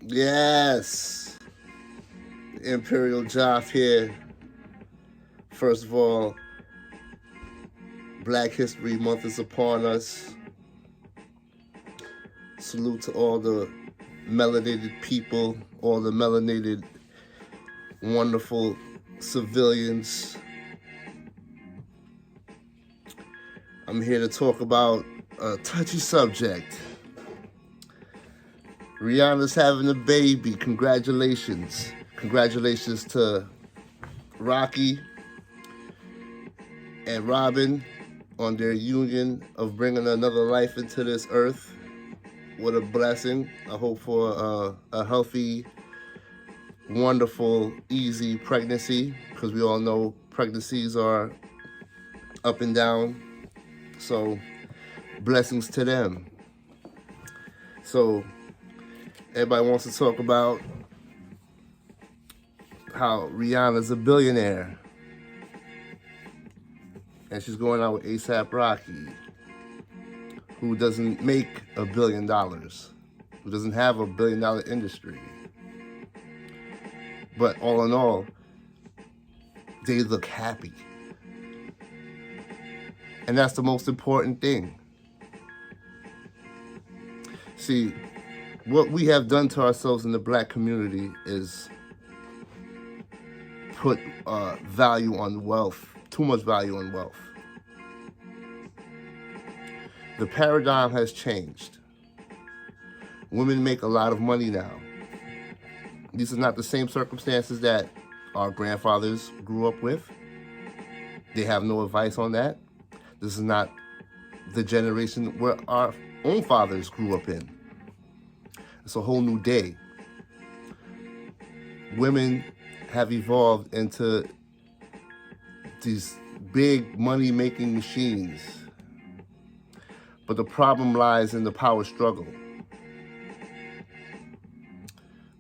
Yes, Imperial Joff here. First of all, Black History Month is upon us. Salute to all the melanated people, all the melanated, wonderful civilians. I'm here to talk about a touchy subject. Rihanna's having a baby. Congratulations. Congratulations to Rocky and Robin on their union of bringing another life into this earth. What a blessing. I hope for a healthy, wonderful, easy pregnancy, because we all know pregnancies are up and down. So, blessings to them. So, everybody wants to talk about how Rihanna's a billionaire. And she's going out with ASAP Rocky, who doesn't make $1 billion, who doesn't have a $1 billion industry. But all in all, they look happy. And that's the most important thing. See, what we have done to ourselves in the black community is put value on wealth, too much value on wealth. The paradigm has changed. Women make a lot of money now. These are not the same circumstances that our grandfathers grew up with. They have no advice on that. This is not the generation where our own fathers grew up in. It's a whole new day. Women have evolved into these big money-making machines. But the problem lies in the power struggle.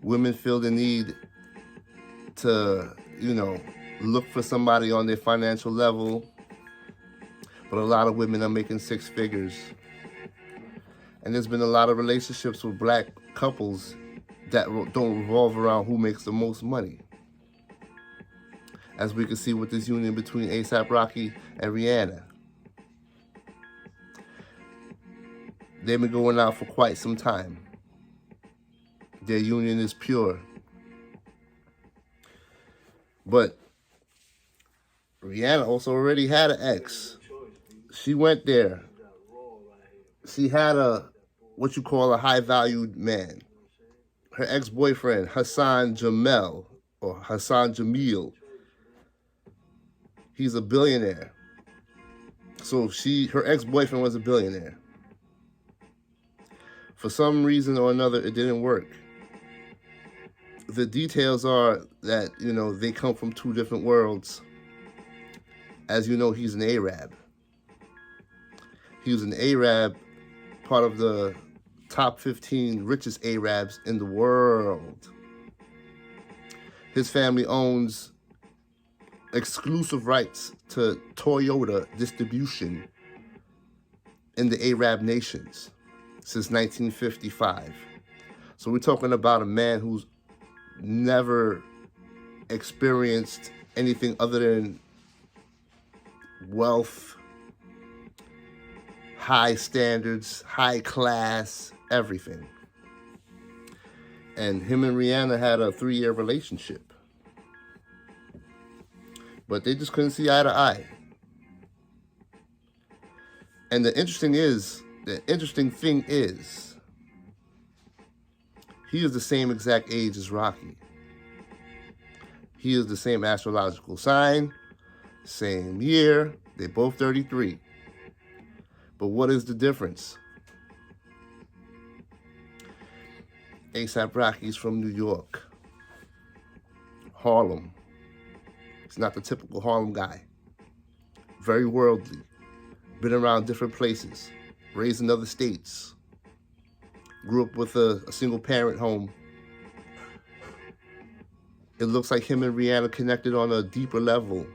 Women feel the need to, look for somebody on their financial level. But a lot of women are making six figures. And there's been a lot of relationships with black couples that don't revolve around who makes the most money. As we can see with this union between ASAP Rocky and Rihanna. They've been going out for quite some time. Their union is pure. But Rihanna also already had an ex. She went there. She had what you call a high-valued man. Her ex-boyfriend, Hassan Jamil, he's a billionaire. So her ex-boyfriend was a billionaire. For some reason or another, it didn't work. The details are that, they come from two different worlds. As you know, he's an Arab. He was an Arab, part of the top 15 richest Arabs in the world. His family owns exclusive rights to Toyota distribution in the Arab nations since 1955. So we're talking about a man who's never experienced anything other than wealth, high standards, high class, everything. And him and Rihanna had a 3-year relationship. But they just couldn't see eye to eye. And the interesting thing is, he is the same exact age as Rocky. He is the same astrological sign, same year, they're both 33. But what is the difference? ASAP Rocky's from New York, Harlem. He's not the typical Harlem guy. Very worldly, been around different places, raised in other states, grew up with a single parent home. It looks like him and Rihanna connected on a deeper level.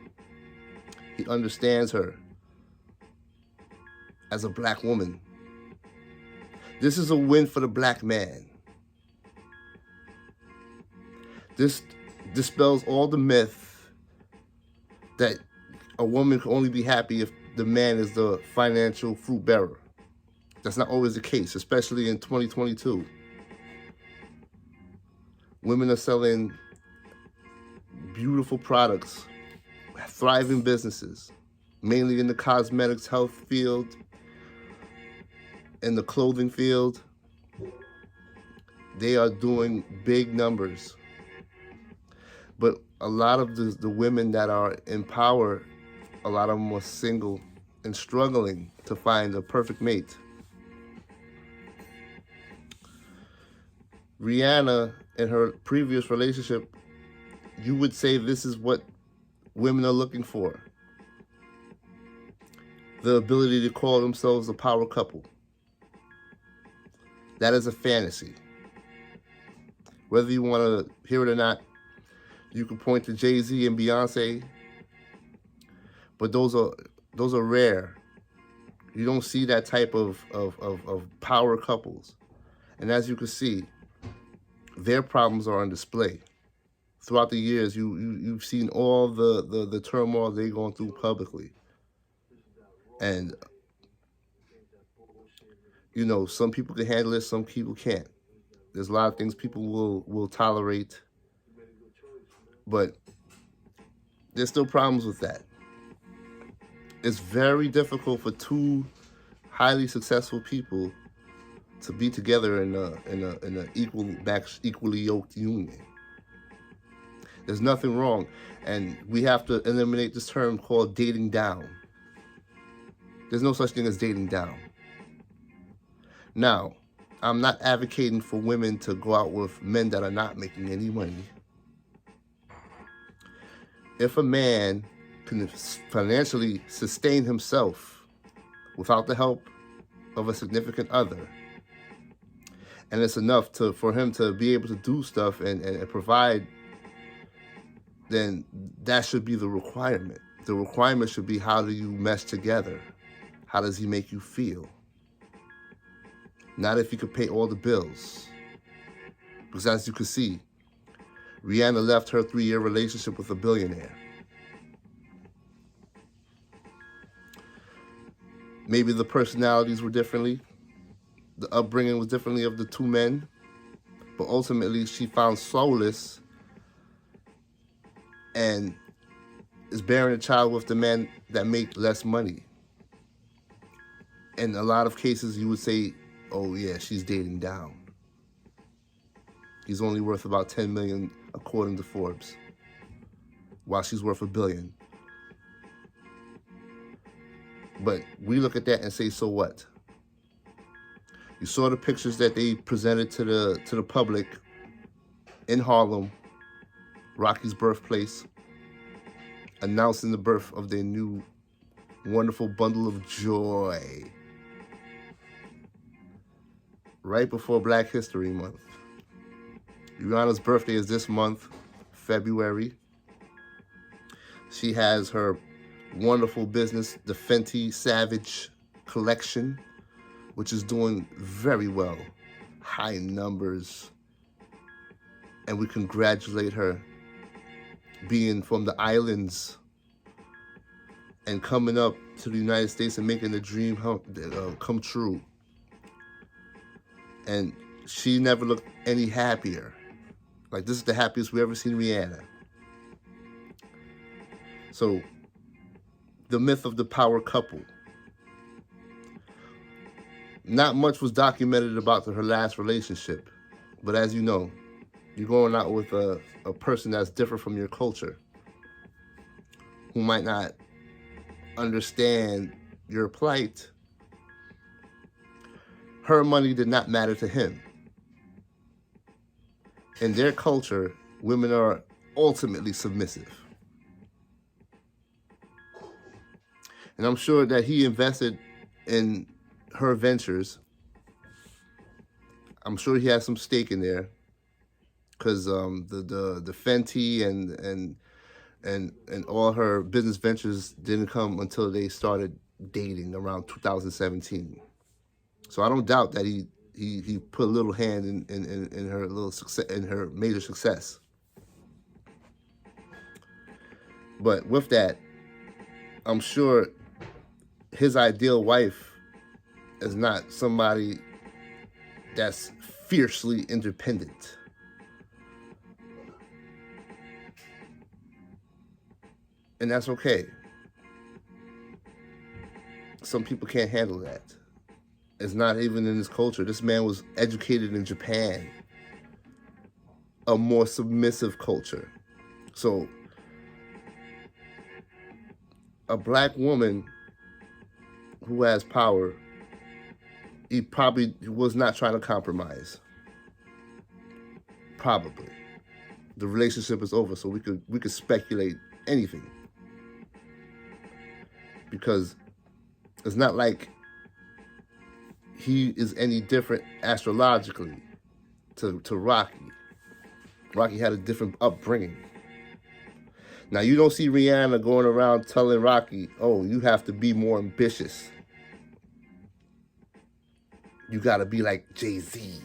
He understands her as a black woman. This is a win for the black man. This dispels all the myth that a woman can only be happy if the man is the financial fruit bearer. That's not always the case, especially in 2022. Women are selling beautiful products, thriving businesses, mainly in the cosmetics health field, in the clothing field. They are doing big numbers. But a lot of the women that are in power, a lot of them are single and struggling to find a perfect mate. Rihanna, in her previous relationship, you would say this is what women are looking for: the ability to call themselves a power couple. That is a fantasy. Whether you want to hear it or not, you can point to Jay-Z and Beyonce, but those are rare. You don't see that type of power couples. And as you can see, their problems are on display. Throughout the years, you've seen all the turmoil they're going through publicly. And, some people can handle it, some people can't. There's a lot of things people will tolerate, but there's still problems with that. It's very difficult for two highly successful people to be together in a equally yoked union. There's nothing wrong, and we have to eliminate this term called dating down. There's no such thing as dating down. Now, I'm not advocating for women to go out with men that are not making any money. If a man can financially sustain himself without the help of a significant other, and it's enough for him to be able to do stuff and provide, then that should be the requirement. The requirement should be, how do you mesh together? How does he make you feel? Not if he could pay all the bills. Because as you can see, Rihanna left her 3-year relationship with a billionaire. Maybe the personalities were differently, the upbringing was differently of the two men, but ultimately she found solace and is bearing a child with the men that make less money. In a lot of cases, you would say, oh yeah, she's dating down. He's only worth about 10 million according to Forbes, while she's worth $1 billion. But we look at that and say, so what? You saw the pictures that they presented to the public in Harlem, Rocky's birthplace, announcing the birth of their new wonderful bundle of joy right before Black History Month. Rihanna's birthday is this month, February. She has her wonderful business, the Fenty Savage collection, which is doing very well, high numbers. And we congratulate her, being from the islands and coming up to the United States and making the dream come true. And she never looked any happier. Like, this is the happiest we ever seen Rihanna. So, the myth of the power couple. Not much was documented about her last relationship. But as you know, you're going out with a person that's different from your culture, who might not understand your plight. Her money did not matter to him. In their culture, women are ultimately submissive. And I'm sure that he invested in her ventures. I'm sure he has some stake in there, because the Fenty and all her business ventures didn't come until they started dating around 2017. So I don't doubt that he put a little hand in her little success, in her major success. But with that, I'm sure his ideal wife is not somebody that's fiercely independent. And that's okay. Some people can't handle that. It's not even in his culture. This man was educated in Japan, a more submissive culture. So, a black woman who has power, he probably was not trying to compromise. Probably. The relationship is over, so we could speculate anything. Because it's not like he is any different astrologically to Rocky. Rocky had a different upbringing. Now, you don't see Rihanna going around telling Rocky, oh, you have to be more ambitious. You got to be like Jay-Z.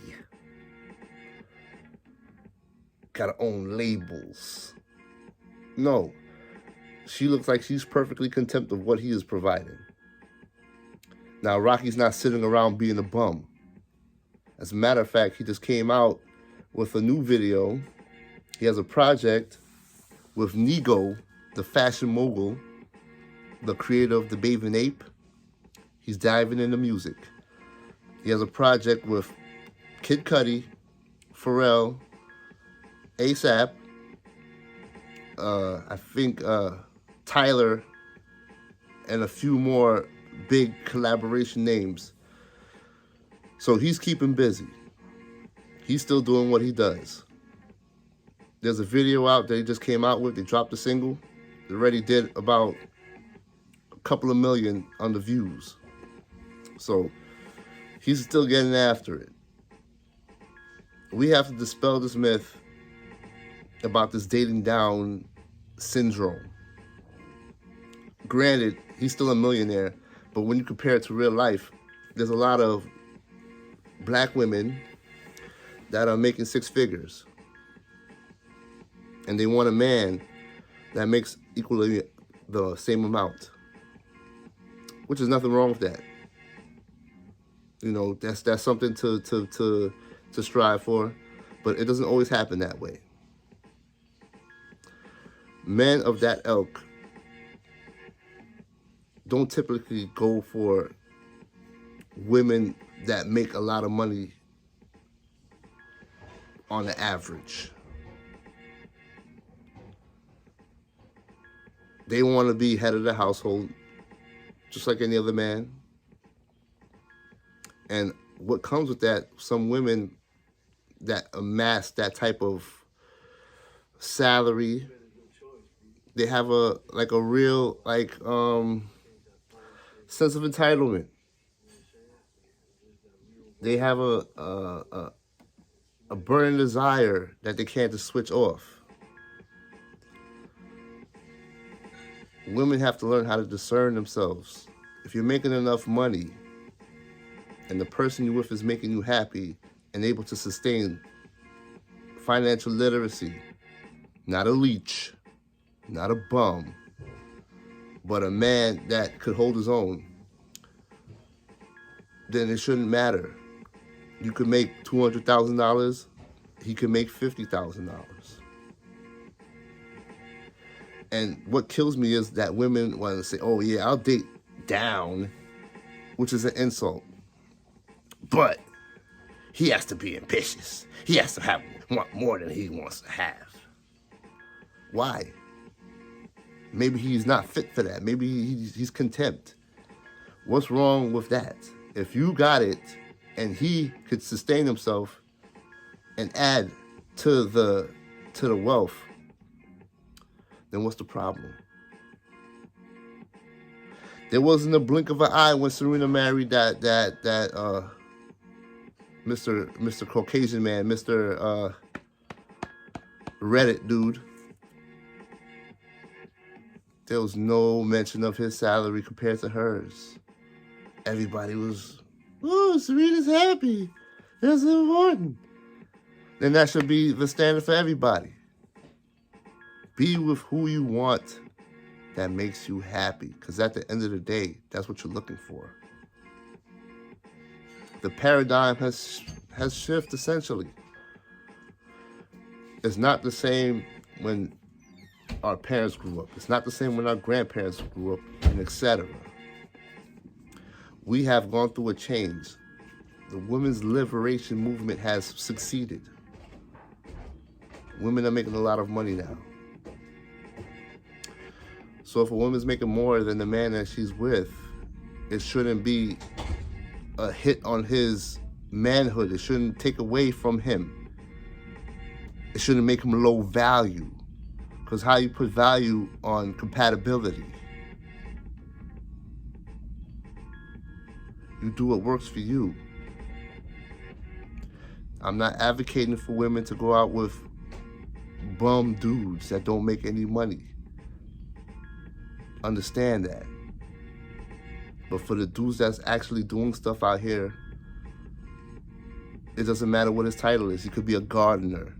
Got to own labels. No. She looks like she's perfectly content of what he is providing. Now, Rocky's not sitting around being a bum. As a matter of fact, he just came out with a new video. He has a project with Nigo, the fashion mogul, the creator of the Bathing Ape. He's diving into music. He has a project with Kid Cudi, Pharrell, ASAP, I think Tyler, and a few more big collaboration names. So he's keeping busy. He's still doing what he does. There's a video out that he just came out with. They dropped a single. They already did about a couple of million on the views. So he's still getting after it. We have to dispel this myth about this dating down syndrome. Granted, he's still a millionaire, but when you compare it to real life, there's a lot of black women that are making six figures. And they want a man that makes equally the same amount. Which is nothing wrong with that. You know, that's something to strive for, but it doesn't always happen that way. Men of that ilk don't typically go for women that make a lot of money on the average. They want to be head of the household, just like any other man. And what comes with that, some women that amass that type of salary, they have a real sense of entitlement. They have a burning desire that they can't just switch off. Women have to learn how to discern themselves. If you're making enough money and the person you're with is making you happy and able to sustain financial literacy, not a leech, not a bum, but a man that could hold his own, then it shouldn't matter. You could make $200,000, he could make $50,000. And what kills me is that women want to say, oh yeah, I'll date down, which is an insult. But he has to be ambitious. He has to want more than he wants to have. Why? Maybe he's not fit for that. Maybe he's content. What's wrong with that? If you got it and he could sustain himself and add to the wealth, then what's the problem? There wasn't a blink of an eye when Serena married that Mr. Caucasian man, Mr. Reddit dude. There was no mention of his salary compared to hers. Everybody was, oh, Serena's happy. That's important. Then that should be the standard for everybody. Be with who you want that makes you happy. Because at the end of the day, that's what you're looking for. The paradigm has shifted essentially. It's not the same when our parents grew up. It's not the same when our grandparents grew up, and etc. We have gone through a change. The women's liberation movement has succeeded. Women are making a lot of money now. So if a woman's making more than the man that she's with, it shouldn't be a hit on his manhood. It shouldn't take away from him. It shouldn't make him low value. Because how you put value on compatibility? You do what works for you. I'm not advocating for women to go out with bum dudes that don't make any money. Understand that. But for the dudes that's actually doing stuff out here, it doesn't matter what his title is. He could be a gardener,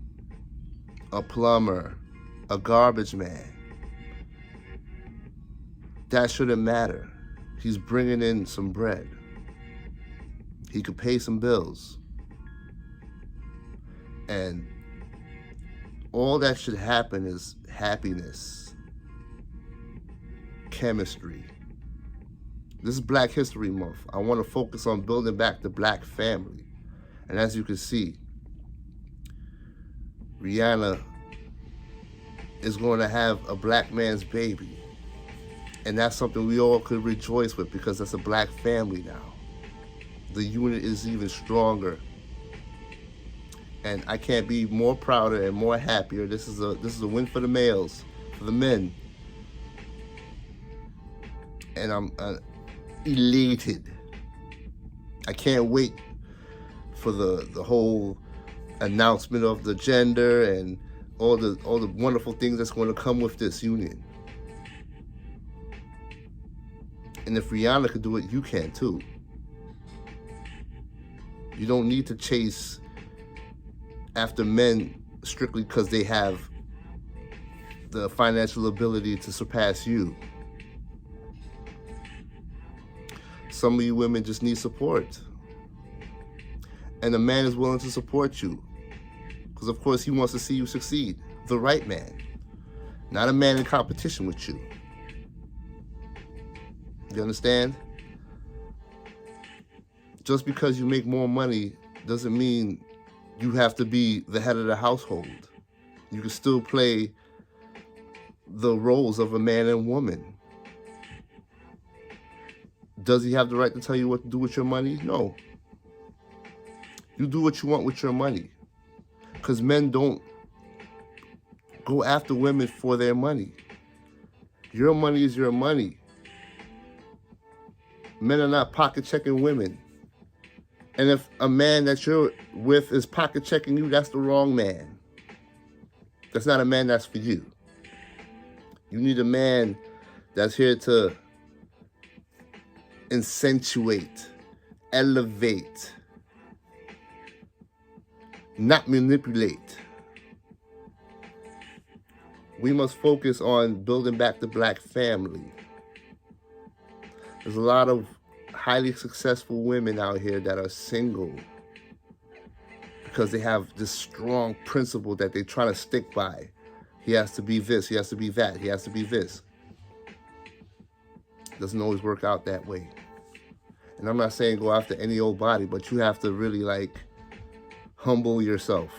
a plumber, a garbage man. That shouldn't matter. He's bringing in some bread. He could pay some bills. And all that should happen is happiness, chemistry. This is Black History Month. I want to focus on building back the black family. And as you can see, Rihanna is going to have a black man's baby. And that's something we all could rejoice with because that's a black family now. The unit is even stronger. And I can't be more prouder and more happier. This is a win for the males, for the men. And I'm elated. I can't wait for the whole announcement of the gender and all the wonderful things that's going to come with this union. And if Rihanna could do it, you can too. You don't need to chase after men strictly because they have the financial ability to surpass you. Some of you women just need support. And a man is willing to support you. Because of course he wants to see you succeed. The right man. Not a man in competition with you. You understand? Just because you make more money doesn't mean you have to be the head of the household. You can still play the roles of a man and woman. Does he have the right to tell you what to do with your money? No. You do what you want with your money. Because men don't go after women for their money. Your money is your money. Men are not pocket checking women. And if a man that you're with is pocket checking you, that's the wrong man. That's not a man that's for you. You need a man that's here to accentuate, elevate, not manipulate. We must focus on building back the black family. There's a lot of highly successful women out here that are single because they have this strong principle that they try to stick by. He has to be this, he has to be that, he has to be this. Doesn't always work out that way. And I'm not saying go after any old body, but you have to really humble yourself.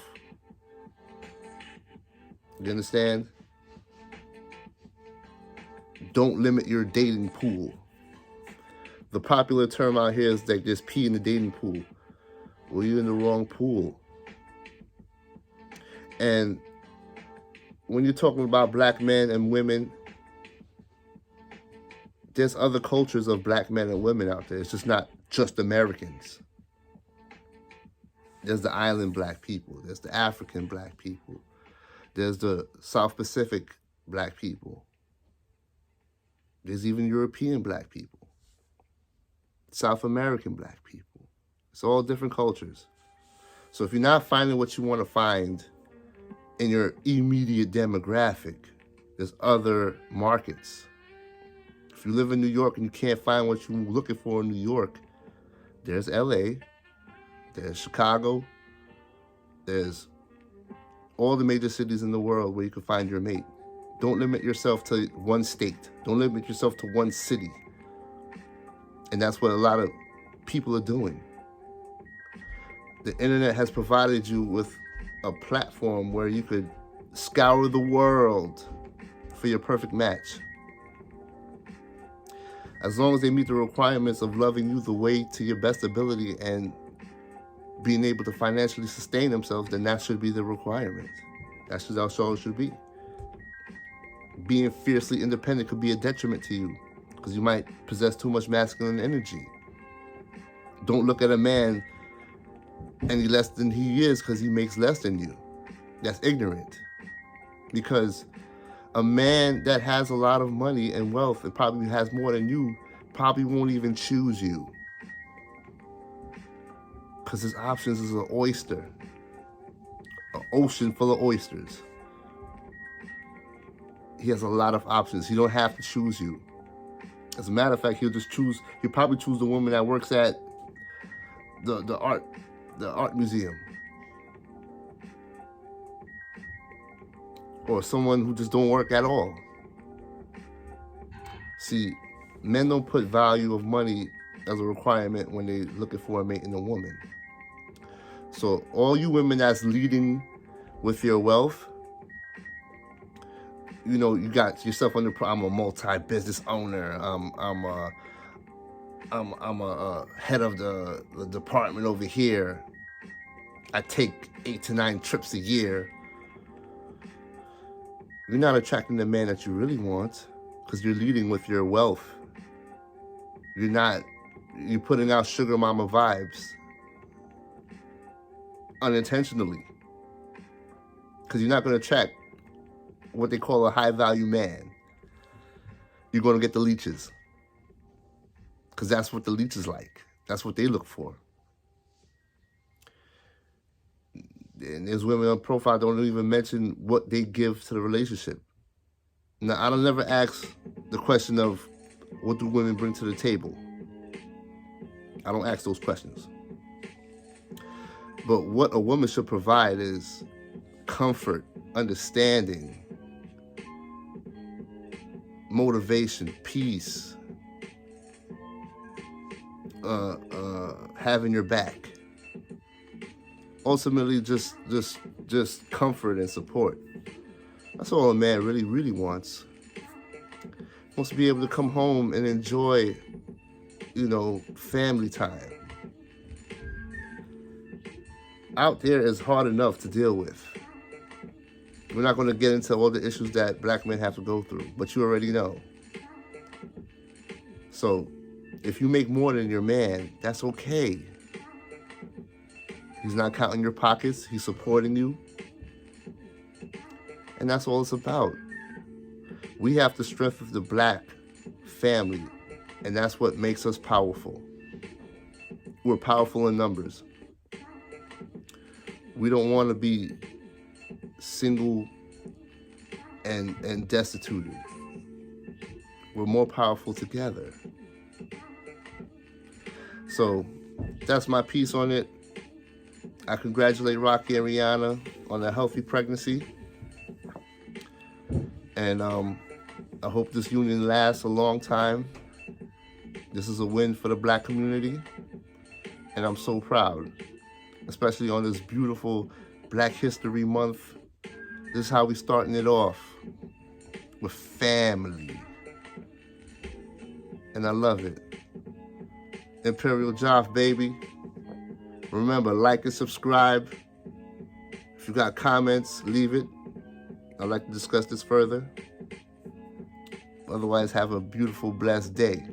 You understand? Don't limit your dating pool. The popular term out here is just pee in the dating pool. Well, you're in the wrong pool. And when you're talking about black men and women, there's other cultures of black men and women out there. It's just not just Americans. There's the island black people. There's the African black people. There's the South Pacific black people. There's even European black people. South American black people. It's all different cultures. So if you're not finding what you want to find in your immediate demographic, there's other markets. If you live in New York and you can't find what you're looking for in New York, there's LA, there's Chicago, there's all the major cities in the world where you can find your mate. Don't limit yourself to one state. Don't limit yourself to one city. And that's what a lot of people are doing. The internet has provided you with a platform where you could scour the world for your perfect match. As long as they meet the requirements of loving you the way to your best ability and being able to financially sustain themselves, then that should be the requirement. That's how it should be. Being fiercely independent could be a detriment to you because you might possess too much masculine energy. Don't look at a man any less than he is because he makes less than you. That's ignorant. Because a man that has a lot of money and wealth and probably has more than you probably won't even choose you. Because his options is an oyster. An ocean full of oysters. He has a lot of options. He don't have to choose you. As a matter of fact, he'll probably choose the woman that works at the art museum. Or someone who just don't work at all. See, men don't put value of money as a requirement when they're looking for a mate in a woman. So all you women that's leading with your wealth, you got yourself under. I'm a multi-business owner. I'm a head of the department over here. I take 8 to 9 trips a year. You're not attracting the man that you really want because you're leading with your wealth. You're putting out sugar mama vibes unintentionally because you're not going to attract what they call a high value man. You're going to get the leeches because that's what the leeches like. That's what they look for. And there's women on profile don't even mention what they give to the relationship. Now, I don't never ask the question of what do women bring to the table. I don't ask those questions. But what a woman should provide is comfort, understanding, motivation, peace, having your back. Ultimately, just comfort and support. That's all a man really, really wants. He wants to be able to come home and enjoy, family time. Out there is hard enough to deal with. We're not going to get into all the issues that black men have to go through, but you already know. So, if you make more than your man, that's okay. He's not counting your pockets. He's supporting you. And that's all it's about. We have the strength of the black family, and that's what makes us powerful. We're powerful in numbers. We don't want to be single and destituted. We're more powerful together. So that's my piece on it. I congratulate Rocky and Rihanna on a healthy pregnancy. And I hope this union lasts a long time. This is a win for the black community. And I'm so proud, especially on this beautiful Black History Month. This is how we starting it off, with family. And I love it. Imperial Joff, baby. Remember, like and subscribe. If you got comments, leave it. I'd like to discuss this further. Otherwise, have a beautiful, blessed day.